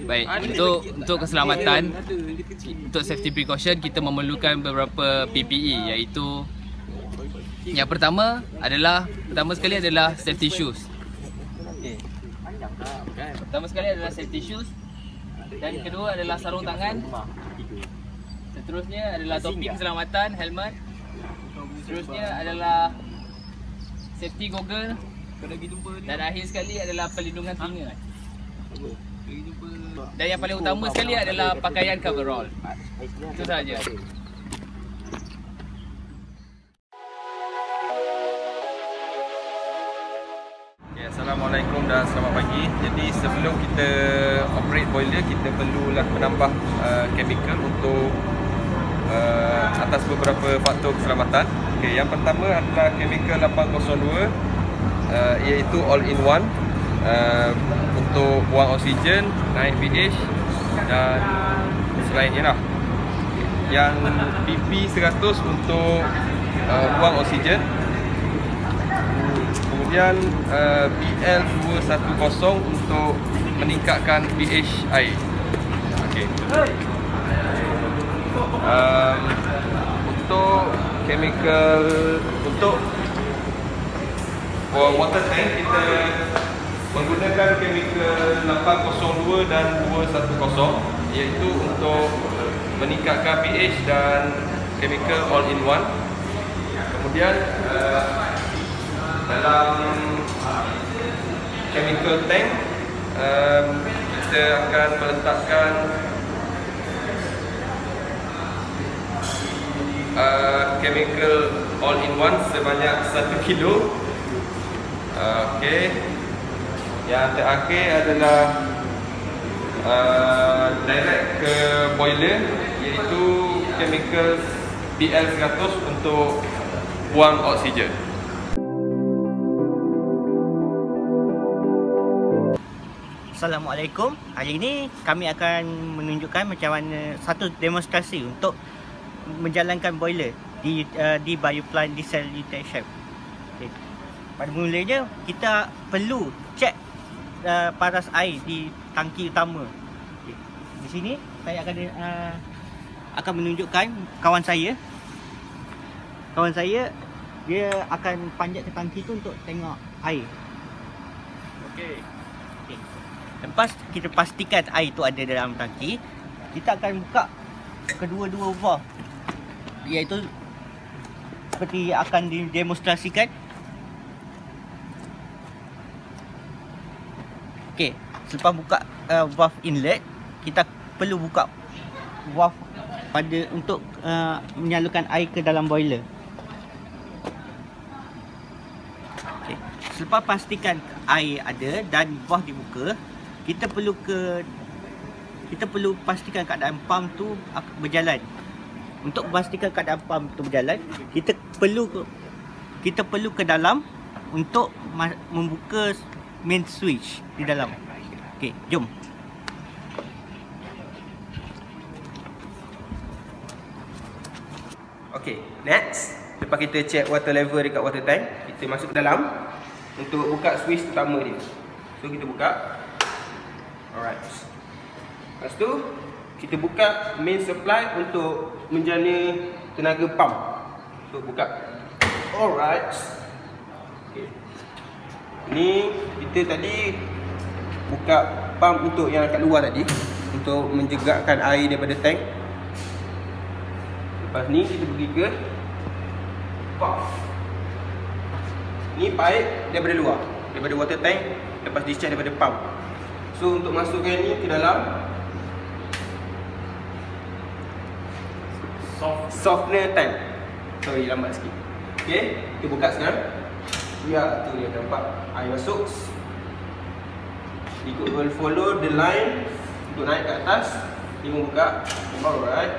Baik, untuk keselamatan, untuk safety precaution, kita memerlukan beberapa PPE, iaitu yang pertama sekali adalah safety shoes. Pertama sekali adalah safety shoes, dan kedua adalah sarung tangan. Seterusnya adalah topi keselamatan, helmet. Seterusnya adalah safety goggle, dan akhir sekali adalah perlindungan telinga. Dan yang paling utama sekali adalah pakaian coverall. Itu sahaja. Assalamualaikum dan selamat pagi. Jadi sebelum kita operate boiler, kita perlulah menambah chemical untuk atas beberapa faktor keselamatan. Yang pertama adalah chemical 802, iaitu all-in-one, untuk buang oksigen, naik pH dan selainnya lah. Yang PP100 untuk buang oksigen. Kemudian PL210 untuk meningkatkan pH air. Untuk chemical, untuk water tank, kita menggunakan chemical 802 dan 210, iaitu untuk meningkatkan pH dan chemical all-in-one. Kemudian dalam chemical tank, kita akan meletakkan chemical all-in-one sebanyak 1 kilo. Yang terakhir adalah direct ke boiler, iaitu chemical PL100 untuk buang oksigen. Assalamualaikum. Hari ini kami akan menunjukkan macam mana satu demonstrasi untuk menjalankan boiler di bioplant desalination. Pada mulanya kita perlu cek paras air di tangki utama. Di sini saya akan menunjukkan kawan saya. Kawan saya dia akan panjat ke tangki tu untuk tengok air. Lepas kita pastikan air tu ada dalam tangki, kita akan buka kedua-dua valve, iaitu seperti akan didemonstrasikan. Selepas buka valve inlet, kita perlu buka valve untuk menyalurkan air ke dalam boiler. Selepas pastikan air ada dan valve dibuka, kita perlu pastikan keadaan pump tu berjalan. Untuk pastikan keadaan pump tu berjalan, kita perlu ke dalam untuk membuka main switch di dalam. Jom. Next, lepas kita check water level dekat water tank, kita masuk ke dalam untuk buka switch utama dia. So kita buka. Alright. Lepas tu kita buka main supply untuk menjana tenaga pump. So buka. Alright. Ni kita tadi buka pump untuk yang kat luar tadi, untuk menjegakkan air daripada tank. Lepas ni kita pergi ke pump. Ni pipe daripada luar, daripada water tank, lepas discharge daripada pump. So untuk masukkan ni ke dalam softener tank. Sorry, lambat sikit. Kita buka sekarang. Ya, tu dia, nampak air masuk. Ikut follow the line untuk naik ke atas. Dia membuka. Alright.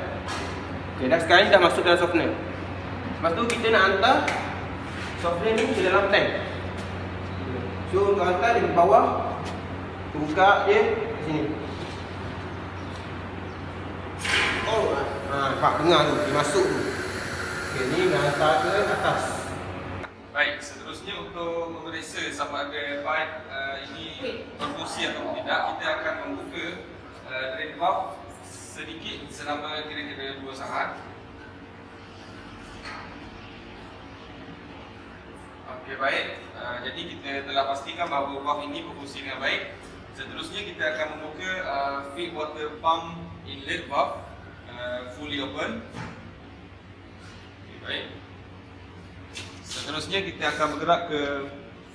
Dah sekarang ni dah masuk dalam softener. Lepas tu kita nak hantar softener ni ke dalam tank. So untuk hantar dia ke bawah, buka dia kat sini. Alright. Nampak, dengar tu, dia masuk tu. Ni nak hantar ke atas. Baik, seterusnya untuk memeriksa sama ada pipe ini berfungsi atau tidak, kita akan membuka drain valve sedikit selama kira-kira 2 saat. Okey, baik. Jadi kita telah pastikan bahawa valve ini berfungsi dengan baik. Seterusnya kita akan membuka feed water pump inlet valve fully open. Okay, baik. Seterusnya kita akan bergerak ke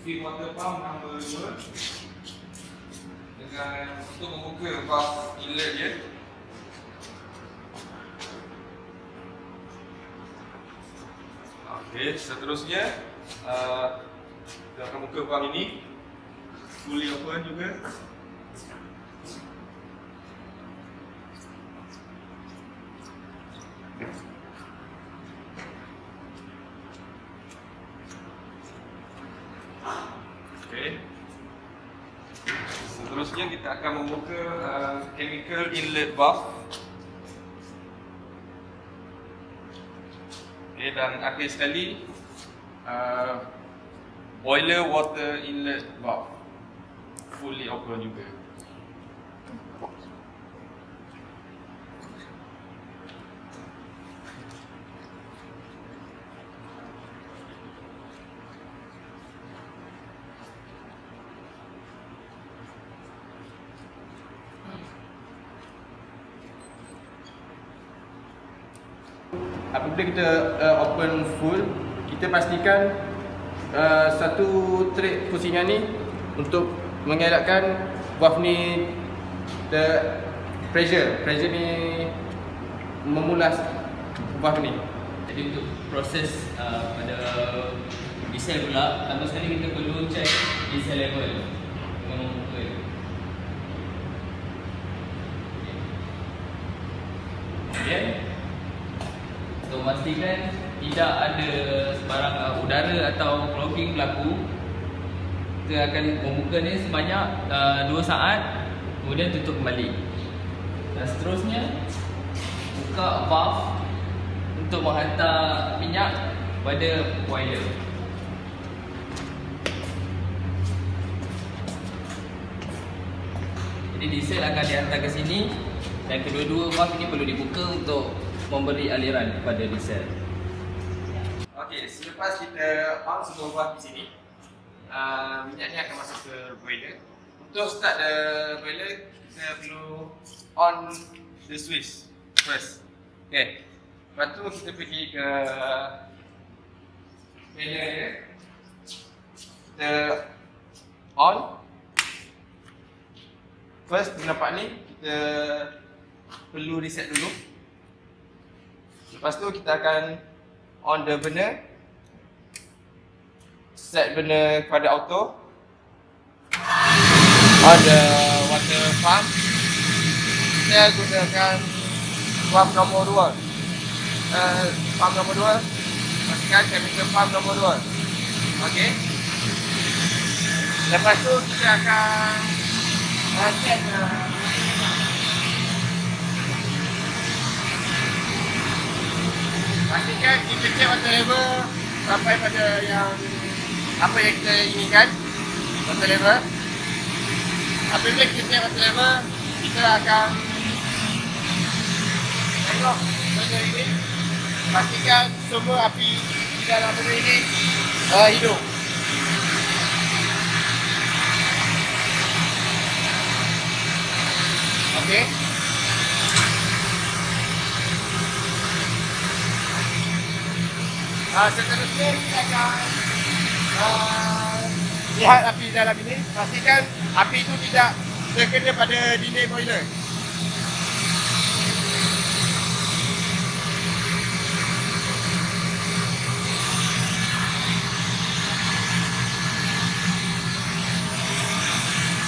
feed water pump nombor 2 dengan untuk membuka valve inlet dia. Okey, seterusnya kita akan buka valve ini fully open juga. Okay. Seterusnya kita akan membuka chemical inlet valve. Okay, dan akhir sekali boiler water inlet valve fully open juga. Apabila kita open full, kita pastikan satu trik pusingan ni untuk mengelakkan valve ni pressure ni memulas valve ni. Jadi untuk proses pada diesel pula, pertama sekali kita perlu check diesel level dengan membuka. Kemudian untuk memastikan tidak ada sebarang udara atau clogging berlaku, kita akan membuka ni sebanyak 2 saat, kemudian tutup kembali. Dan seterusnya buka valve untuk menghantar minyak pada boiler. Jadi diesel akan dihantar ke sini dan kedua-dua valve ini perlu dibuka untuk memberi aliran kepada diesel. Okey, selepas kita on semua valve di sini, minyak ni akan masuk ke boiler. Untuk start the boiler, kita perlu on the switch first. Okay. Lepas tu kita pergi ke boiler dia. Kita on. First, nampak ni, kita perlu reset dulu. Lepas tu kita akan on the burner, set burner kepada auto, on the water pump. Saya gunakan pump nombor 2. Pump nombor 2, pastikan chemical pump nombor 2. Okey. Lepas tu kita akan check pastikan kita check water level sampai pada yang apa yang kita inginkan, water level. Apabila kita check water level, kita akan tengok benda ini, pastikan semua api di dalam benda ini hidup. Okey. Seterusnya kita akan lihat api dalam ini. Pastikan api itu tidak terkena pada dinding boiler.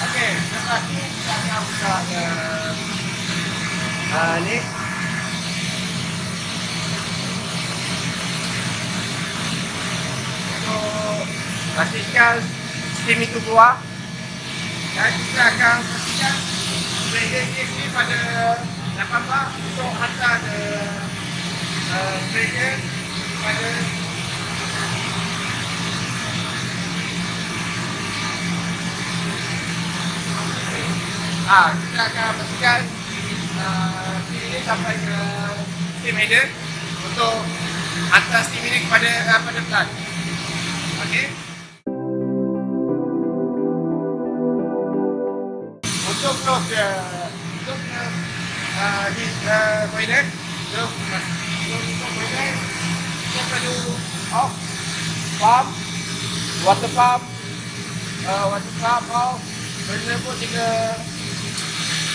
Okey, lepas ini kita akan buka ni. Pastikan steam itu keluar dan kita akan pastikan pressure ini pada 8 bar untuk hantar pressure pada kita akan pastikan ini sampai ke steam header untuk hantar steam ini kepada plant. Okey. Untuk close boiler, untuk boiler kita perlu off pump, water pump off, boiler pun juga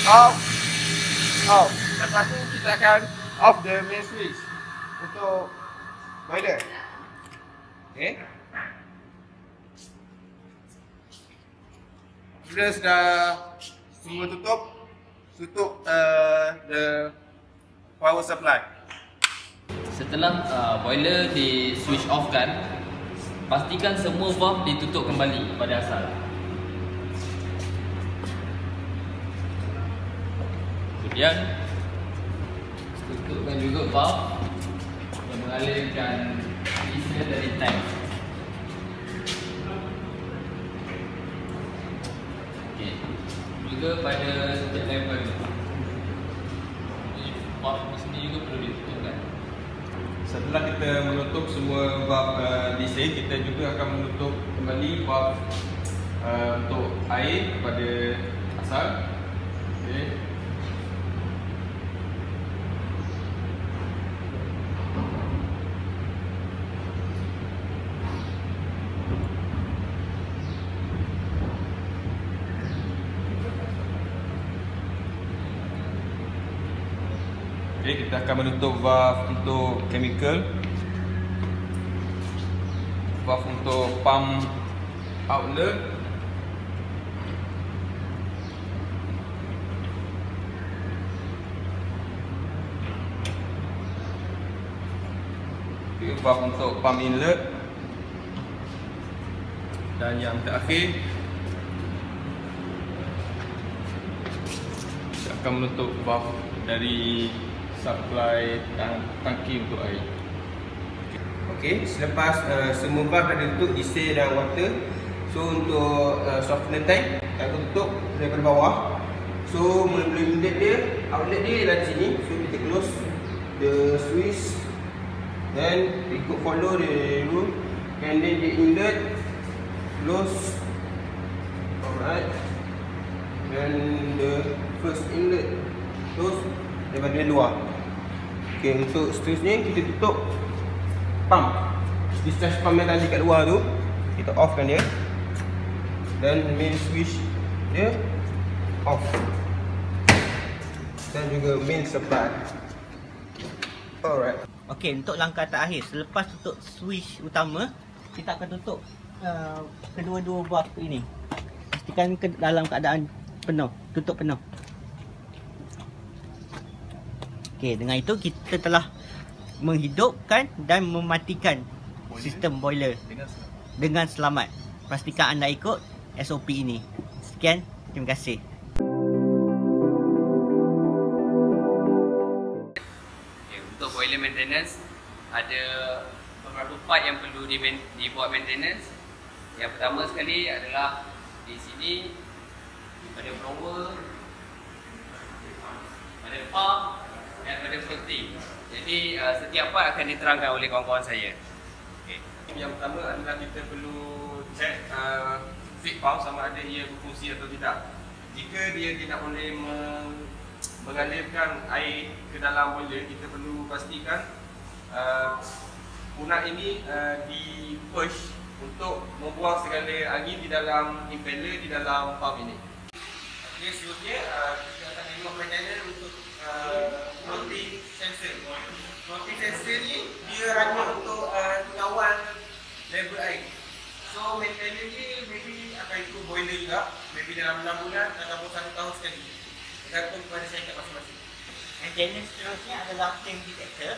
off. Lepas tu kita akan off the main switch untuk boiler. Okay. Bila sudah semua tutup the power supply. Setelah boiler di switch off kan, pastikan semua valve ditutup kembali pada asal. Kemudian tutupkan juga valve yang mengalirkan diesel dari tank. Okey. Juga pada setiap level valve di sini juga perlu ditutupkan. Setelah kita menutup semua valve diesel, kita juga akan menutup kembali valve untuk air pada asal. Okay. Okay, kita akan menutup valve untuk chemical, valve untuk pump outlet, okay, valve untuk pump inlet, dan yang terakhir kita akan menutup valve dari supply tangki untuk air. Okey, selepas semua valve dah ditutup, diesel dan water. So untuk softener tank, kita akan tutup daripada bawah. So mula-mula inlet dia, outlet dia adalah di sini. So kita close the switch, then ikut follow the rule, and then the inlet close. Alright. Dan the first inlet close daripada luar. Okay, untuk seterusnya kita tutup pump, discharge pump yang tadi kat luar tu, kita offkan dia, dan main switch dia off, dan juga main supply. Alright. Okey, untuk langkah terakhir, selepas tutup switch utama, kita akan tutup kedua-dua valve ini. Pastikan dalam keadaan penuh, tutup penuh. Okey, dengan itu kita telah menghidupkan dan mematikan sistem boiler dengan selamat. Pastikan anda ikut SOP ini. Sekian, terima kasih. Okay, untuk boiler maintenance ada beberapa part yang perlu dibuat maintenance. Yang pertama sekali adalah di sini pada blower, pada pump dan pada floating. Jadi setiap part akan diterangkan oleh kawan-kawan saya. Okay. Yang pertama adalah kita perlu check feed pump sama ada ia berfungsi atau tidak. Jika dia tidak boleh mengalirkan air ke dalam boiler, kita perlu pastikan punat ini di push untuk membuang segala angin di dalam impeller, di dalam pump ini. Okay, seterusnya kita akan tengok maintenance untuk floating sensor. Floating sensor ni dia hanya untuk mengawal level air. So maintenance ni maybe akan ikut boiler juga, maybe dalam 6 bulan ataupun 1 tahun sekali, tergantung kepada syarikat masing-masing. Maintenance seterusnya adalah flame detector.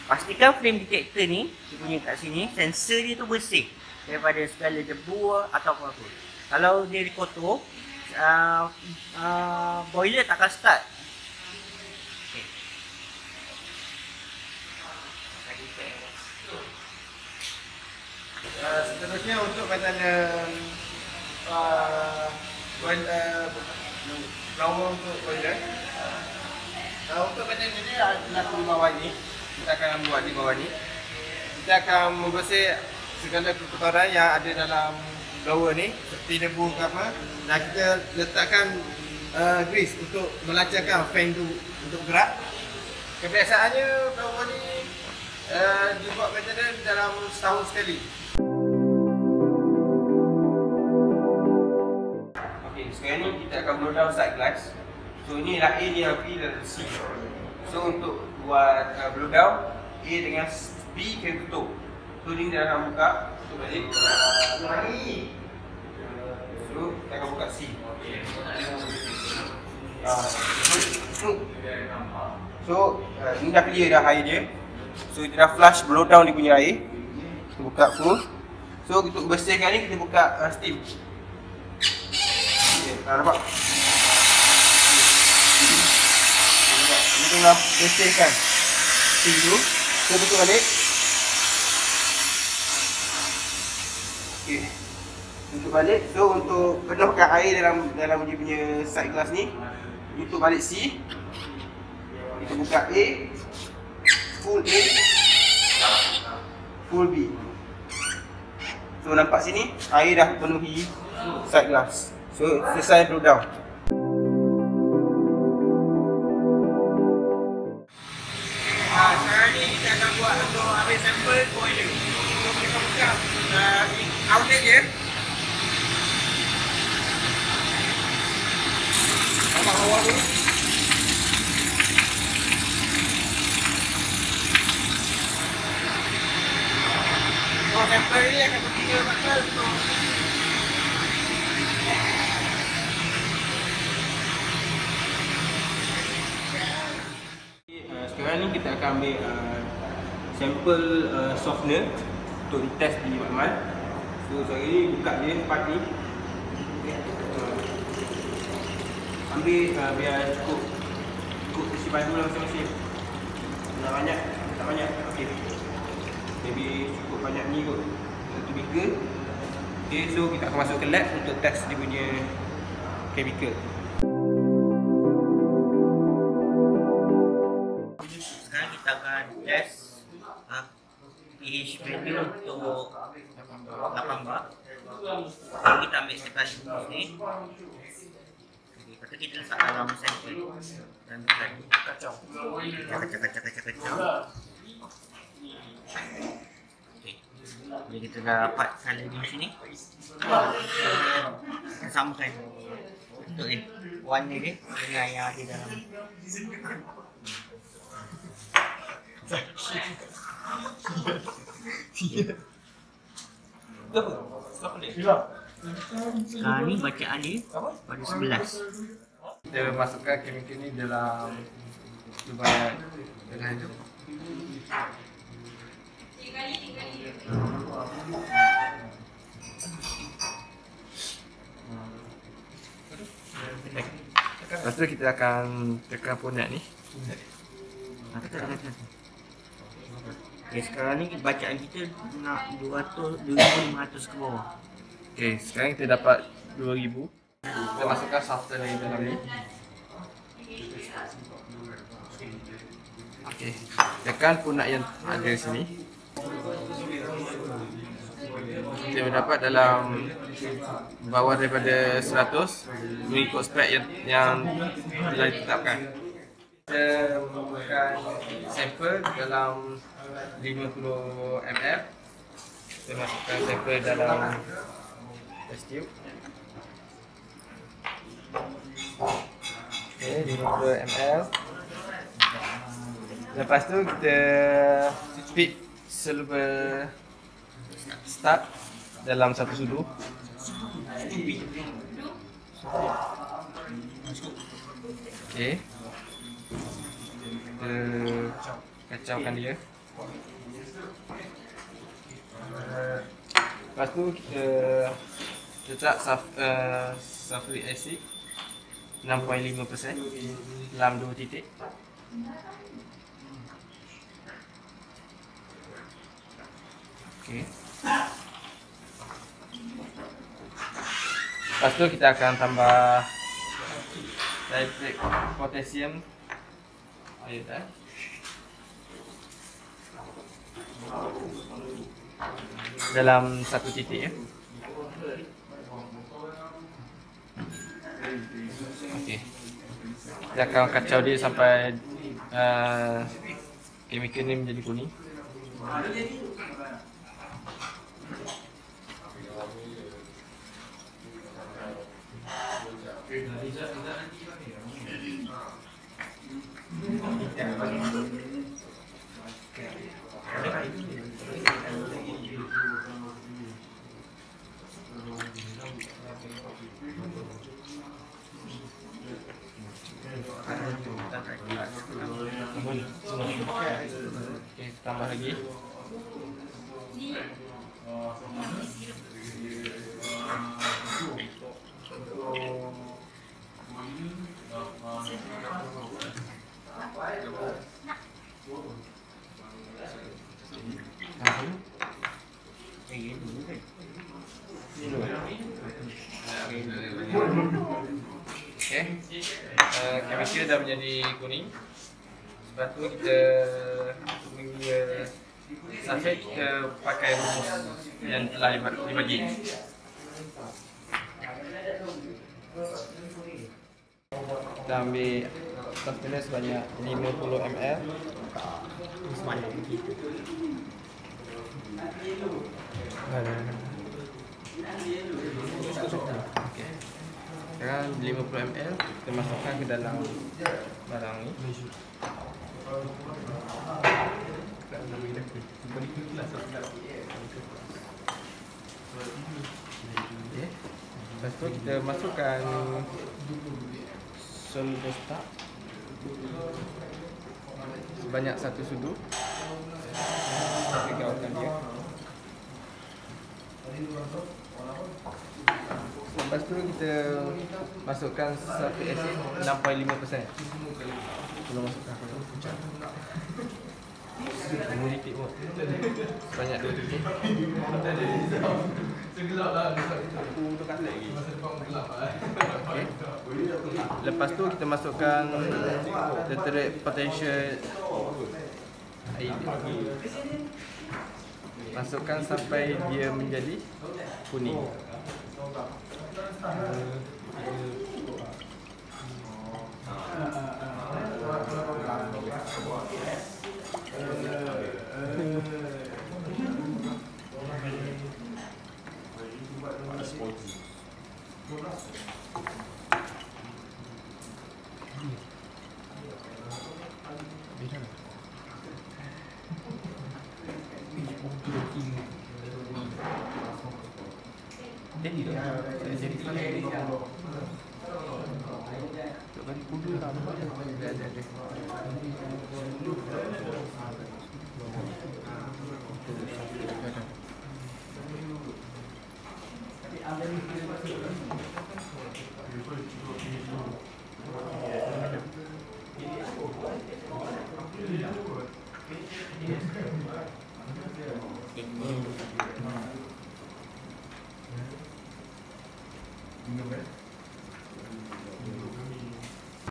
Pastikan flame detector ni, dia punya kat sini, sensor dia tu bersih daripada segala debu atau apa-apa. Kalau dia kotor, boiler tak akan start. Okay. Seterusnya untuk maintenance blower untuk boiler. Untuk benda ni adalah di bawah ni. Kita akan buat di bawah ni. Kita akan membersih segala kotoran yang ada dalam blower ni, seperti debu ke apa. Dan kita letakkan grease untuk melancarkan fan tu untuk gerak. Kebiasaannya blower ni dibuat maintenance dalam setahun sekali. Okey, sekarang ni kita akan blow down side glass. So ini adalah A, ni adalah B dan C. So untuk buat blow down, A dengan B kena tutup. So ni kita akan buka, tutup balik. So kita akan buka C. So ni dah clear dah air dia. So kita dah flush blow down dia punya air. Kita buka full. So untuk bersihkan ni kita buka steam. Okay, nampak? Kita nak bersihkan steam tu. So tutup balik. Okay, tutup balik. So untuk penuhkan air dalam dia punya side glass ni, tutup balik C. Kita buka A, full A, full B. So nampak sini, air dah penuhi side glass. So selesai blow down. Sekarang ni kita akan buat untuk ambil sampel boiler. So kita buka outlet dia. Nampak bawah tu. So sampel ni akan bertiga bakal untuk sekarang ni kita akan ambil sampel softener untuk ditest di Makmal. So sekarang ni buka dia part ni. Ambil biar cukup isi baju lah masing-masing. Tak banyak, tak banyak. Okey. Maybe cukup banyak ni kot. Satu beaker. Okay, so kita akan masuk ke lab untuk test dia punya chemical. Sekarang kita akan test pH value untuk 8 bar. So kita ambil sekali ni. Lepas tu kita letak dalam sampel dan kacau. Okay. Jadi kita dah dapat color di sini. Kita samakan untuk ni warna dia dengan yang ada dalam. Sekarang ni bacaan dia pada 11. Kita masukkan chemical ni dalam lubaran dengan tu. Lepas tu kita akan tekan ponat ni. Okay, sekarang ni bacaan kita nak 2,500 ke bawah. Okay, sekarang kita dapat 2000. Kita masukkan softener ni dalam ni. Okay, tekan ponat yang ada sini. Kita dapat dalam bawah daripada 100 mengikut spek yang telah ditetapkan. Kita menggunakan sampel dalam 50 ml. Kita masukkan sampel dalam test tube. Okay, 50 ml. Lepas tu kita pick selubel start dalam satu sudu. Okay. Kita kacaukan dia. Lepas tu kita letak sulfuric acid 6.5% dalam 2 titik. Okay. Lepas tu kita akan tambah nitrit potasium iodide. Dalam satu titik ya. Okey. Kita akan kacau dia sampai chemical ni menjadi kuning. Okey, tambah lagi. Okey, chemical dah menjadi kuning. Lepas tu kita mengira sulfate, kita pakai rumus yang telah dibagi. Kita ambil container sebanyak 50 ml. Okey. Sekarang 50 ml kita masukkan ke dalam barang ni. Okay. Lepas tu kita masukkan solvestat sebanyak 1 sudu. Kita gaulkan dia. Lepas tu kita masukkan sulfuric acid 6.5%. Belum masukkan pucat. Mengulipik pun sebanyak 2 titik. Okay. Lepas tu kita masukkan nitrit potential air. Masukkan sampai dia menjadi kuning.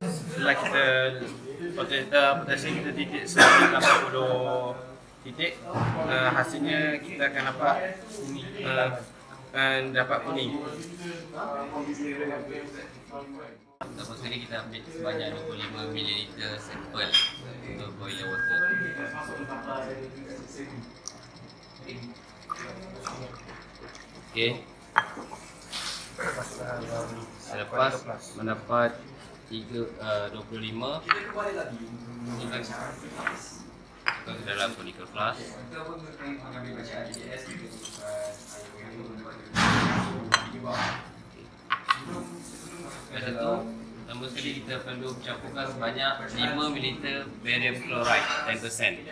Setelah kita potasium kita titik sebanyak 80 titik, hasilnya kita akan dapat kuning. Pertama sekali kita ambil sebanyak 25 ml sampel untuk boiler water. Okey. Selepas mendapat 25 kita ke dalam conical flask. Lepas itu, pertama sekali kita perlu campurkan sebanyak 5 ml barium chloride 10%.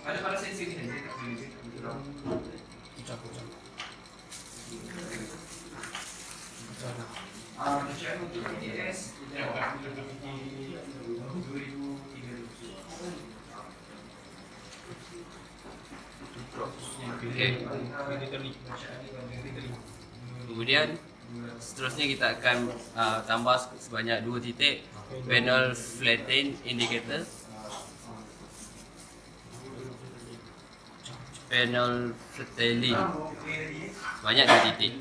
Ada pada sesi ni saya tak boleh Campur. Okay. Kemudian seterusnya kita akan tambah sebanyak 2 titik panel flatten indicator. Panel flatten sebanyak 2 titik.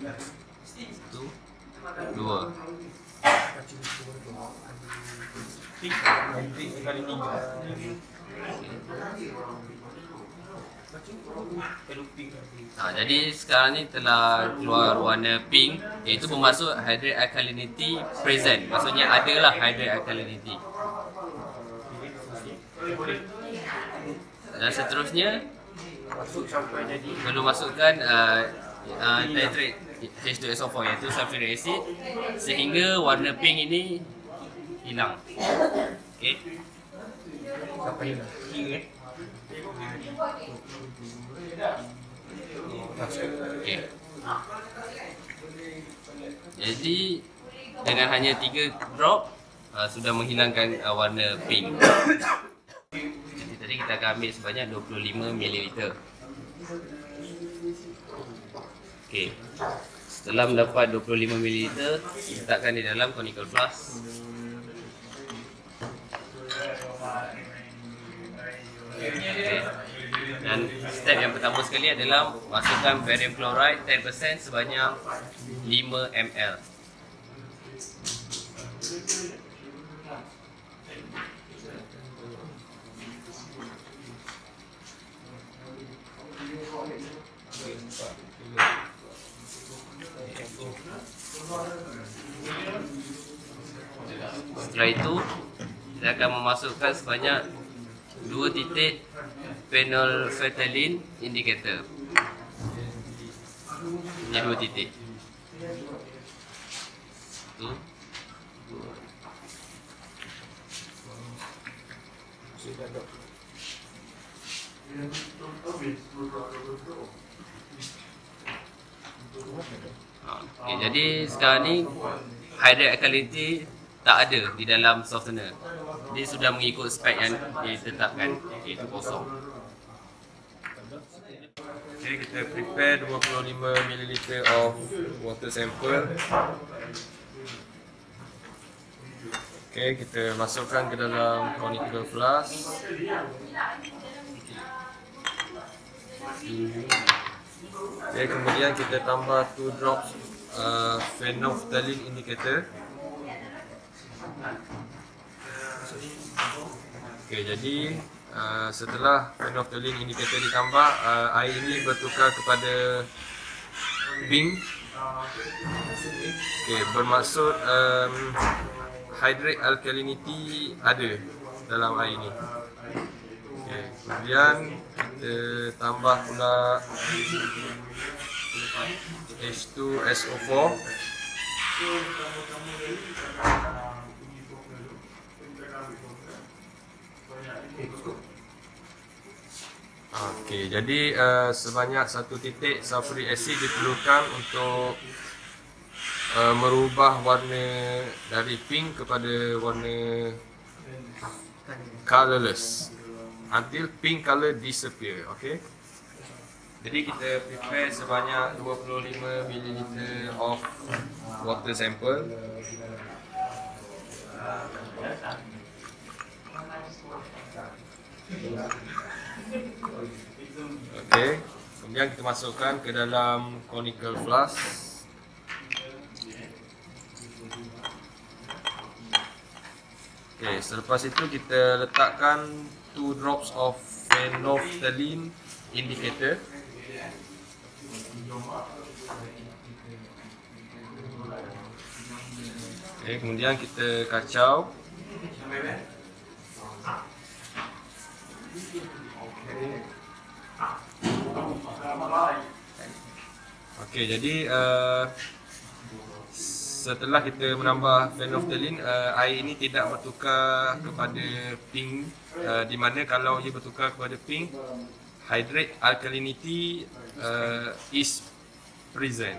1, 2. Jadi sekarang ni telah keluar warna pink, iaitu bermaksud hydrate alkalinity present. Maksudnya adalah hydrate alkalinity. Dan seterusnya perlu masukkan nitrate H2SO4 iaitu sulfuric acid sehingga warna pink ini hilang. Okey. Sampai hilang. Okay. Jadi dengan hanya 3 drop sudah menghilangkan warna pink. Jadi tadi kita akan ambil sebanyak 25 ml. Okey. Setelah mendapat 25 ml, letakkan di dalam conical flask. Okay. Dan step yang pertama sekali adalah masukkan barium chloride 10% sebanyak 5 ml. Setelah itu, kita akan memasukkan sebanyak 2 titik panel flatten indicator. Ini 2 titik. 1, 2. Okay, jadi sekarang ni hydrate alkalinity tak ada di dalam softener. Dia sudah mengikut spek yang ditetapkan, iaitu kosong. Okay, kita prepare 25 ml of water sample. Okay, kita masukkan ke dalam conical flask. Okay, kemudian kita tambah 2 drops phenolphthalein indicator. Okay, jadi setelah phenolphthalein indicator ditambah, air ini bertukar kepada pink. Okay, bermaksud hydrate alkalinity ada dalam air ini. Okay, kemudian kita tambah pula H2SO4. Okey, jadi sebanyak 1 titik sulfuric acid diperlukan untuk merubah warna dari pink kepada warna colorless until pink color disappear. Okey. Jadi kita prepare sebanyak 25 ml of water sample. Okey, kemudian kita masukkan ke dalam conical flask. Okey, selepas itu kita letakkan 2 drops of phenolphthalein indicator. Okey, kemudian kita kacau. Okey, jadi setelah kita menambah phenolphthalein, air ini tidak bertukar kepada pink, di mana kalau ia bertukar kepada pink, hydrate alkalinity is present.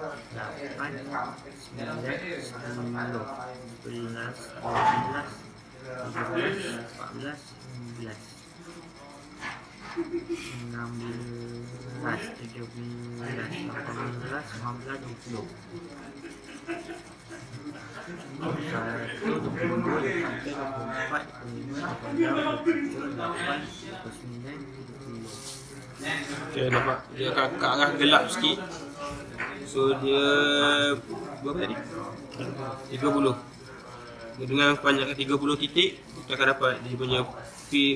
Okay, nampak dia akan ke arah gelap sikit. So dia berapa tadi? 30. Dengan panjang 30 titik, kita akan dapat dia punya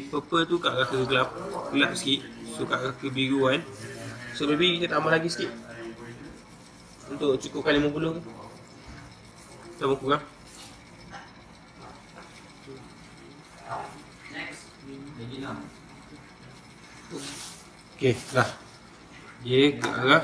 purple tu kat arah ke gelap sikit. So kat arah kebiruan. So maybe kita tambah lagi sikit untuk cukupkan 50 ke? Tambah kurang. Okay, dah. Dia ke arah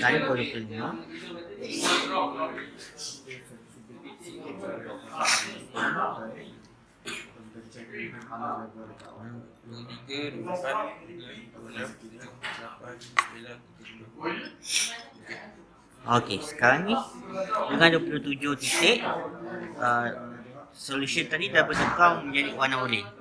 Sekarang 25. Okey, sekarang ni dengan 27 titik solution tadi dah bertukar menjadi warna oranye.